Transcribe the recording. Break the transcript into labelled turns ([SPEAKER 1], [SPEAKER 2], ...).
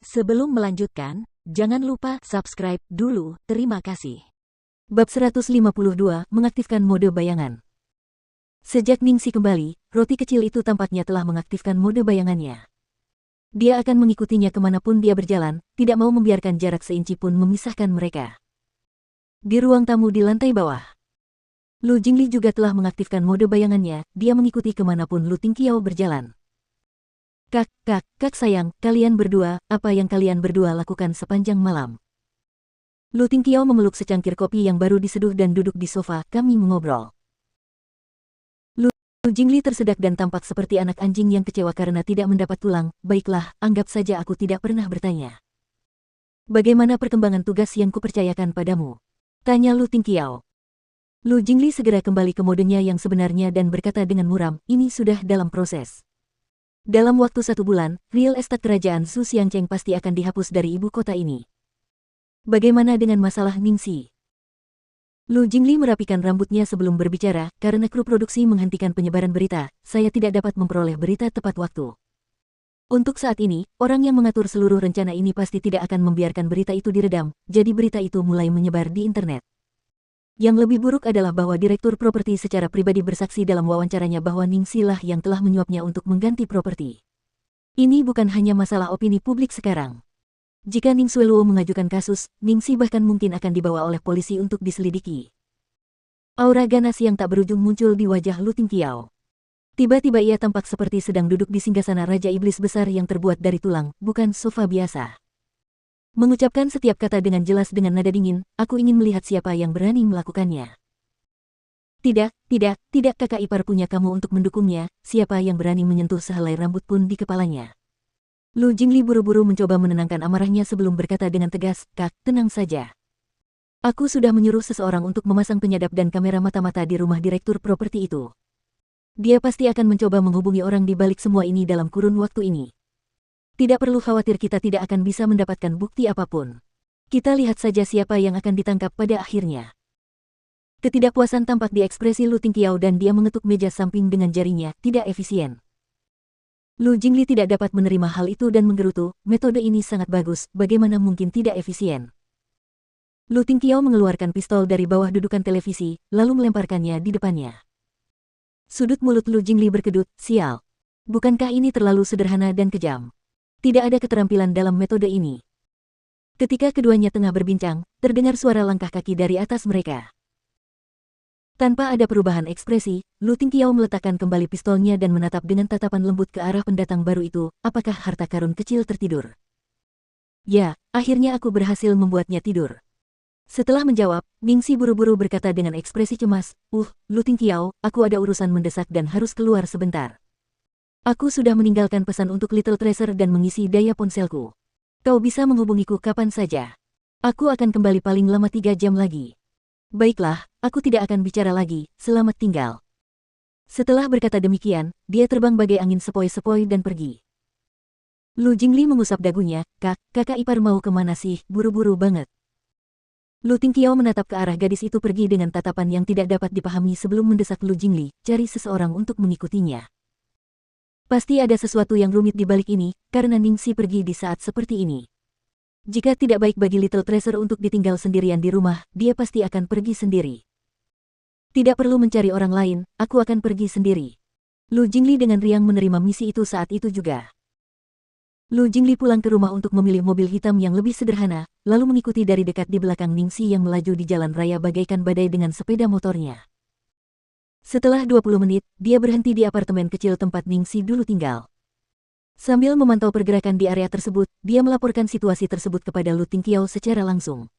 [SPEAKER 1] Sebelum melanjutkan, jangan lupa subscribe dulu, terima kasih.
[SPEAKER 2] Bab 152, mengaktifkan mode bayangan. Sejak Ningxi kembali, roti kecil itu tampaknya telah mengaktifkan mode bayangannya. Dia akan mengikutinya kemanapun dia berjalan, tidak mau membiarkan jarak seinci pun memisahkan mereka. Di ruang tamu di lantai bawah, Lu Jingli juga telah mengaktifkan mode bayangannya, dia mengikuti kemanapun Lu Tingqiao berjalan. Kak sayang, kalian berdua, apa yang kalian berdua lakukan sepanjang malam? Lu Tingqiao memeluk secangkir kopi yang baru diseduh dan duduk di sofa, kami mengobrol. Lu Jingli tersedak dan tampak seperti anak anjing yang kecewa karena tidak mendapat tulang. Baiklah, anggap saja aku tidak pernah bertanya. Bagaimana perkembangan tugas yang kupercayakan padamu? Tanya Lu Tingqiao. Lu Jingli segera kembali ke modenya yang sebenarnya dan berkata dengan muram, ini sudah dalam proses. Dalam waktu 1 bulan, real estate kerajaan Su Xiangcheng pasti akan dihapus dari ibu kota ini. Bagaimana dengan masalah Ningxi? Lu Jingli merapikan rambutnya sebelum berbicara, karena kru produksi menghentikan penyebaran berita, saya tidak dapat memperoleh berita tepat waktu. Untuk saat ini, orang yang mengatur seluruh rencana ini pasti tidak akan membiarkan berita itu diredam, jadi berita itu mulai menyebar di internet. Yang lebih buruk adalah bahwa direktur properti secara pribadi bersaksi dalam wawancaranya bahwa Ningxi lah yang telah menyuapnya untuk mengganti properti. Ini bukan hanya masalah opini publik sekarang. Jika Ning Xueluo mengajukan kasus, Ningxi bahkan mungkin akan dibawa oleh polisi untuk diselidiki. Aura ganas yang tak berujung muncul di wajah Lu Tingqiao. Tiba-tiba ia tampak seperti sedang duduk di singgasana Raja Iblis besar yang terbuat dari tulang, bukan sofa biasa. Mengucapkan setiap kata dengan jelas dengan nada dingin, aku ingin melihat siapa yang berani melakukannya. Tidak, kakak ipar punya kamu untuk mendukungnya, siapa yang berani menyentuh sehelai rambut pun di kepalanya. Lu Jingli buru-buru mencoba menenangkan amarahnya sebelum berkata dengan tegas, Kak, tenang saja. Aku sudah menyuruh seseorang untuk memasang penyadap dan kamera mata-mata di rumah direktur properti itu. Dia pasti akan mencoba menghubungi orang di balik semua ini dalam kurun waktu ini. Tidak perlu khawatir kita tidak akan bisa mendapatkan bukti apapun. Kita lihat saja siapa yang akan ditangkap pada akhirnya. Ketidakpuasan tampak di ekspresi Lu Tingqiao dan dia mengetuk meja samping dengan jarinya, tidak efisien. Lu Jingli tidak dapat menerima hal itu dan menggerutu, metode ini sangat bagus, bagaimana mungkin tidak efisien. Lu Tingqiao mengeluarkan pistol dari bawah dudukan televisi, lalu melemparkannya di depannya. Sudut mulut Lu Jingli berkedut, sial. Bukankah ini terlalu sederhana dan kejam? Tidak ada keterampilan dalam metode ini. Ketika keduanya tengah berbincang, terdengar suara langkah kaki dari atas mereka. Tanpa ada perubahan ekspresi, Lu Tingqiao meletakkan kembali pistolnya dan menatap dengan tatapan lembut ke arah pendatang baru itu, apakah harta karun kecil tertidur? Ya, akhirnya aku berhasil membuatnya tidur. Setelah menjawab, Ningxi buru-buru berkata dengan ekspresi cemas, Lu Tingqiao, aku ada urusan mendesak dan harus keluar sebentar. Aku sudah meninggalkan pesan untuk Little Tracer dan mengisi daya ponselku. Kau bisa menghubungiku kapan saja. Aku akan kembali paling lama 3 jam lagi. Baiklah, aku tidak akan bicara lagi, selamat tinggal. Setelah berkata demikian, dia terbang bagai angin sepoi-sepoi dan pergi. Lu Jingli mengusap dagunya, kakak ipar mau kemana sih, buru-buru banget. Lu Tingqiao menatap ke arah gadis itu pergi dengan tatapan yang tidak dapat dipahami sebelum mendesak Lu Jingli, cari seseorang untuk mengikutinya. Pasti ada sesuatu yang rumit di balik ini, karena Ningxi pergi di saat seperti ini. Jika tidak baik bagi Little Tracer untuk ditinggal sendirian di rumah, dia pasti akan pergi sendiri. Tidak perlu mencari orang lain, aku akan pergi sendiri. Lu Jingli dengan riang menerima misi itu saat itu juga. Lu Jingli pulang ke rumah untuk memilih mobil hitam yang lebih sederhana, lalu mengikuti dari dekat di belakang Ningxi yang melaju di jalan raya bagaikan badai dengan sepeda motornya. Setelah 20 menit, dia berhenti di apartemen kecil tempat Ningxi dulu tinggal. Sambil memantau pergerakan di area tersebut, dia melaporkan situasi tersebut kepada Lu Tingqiao secara langsung.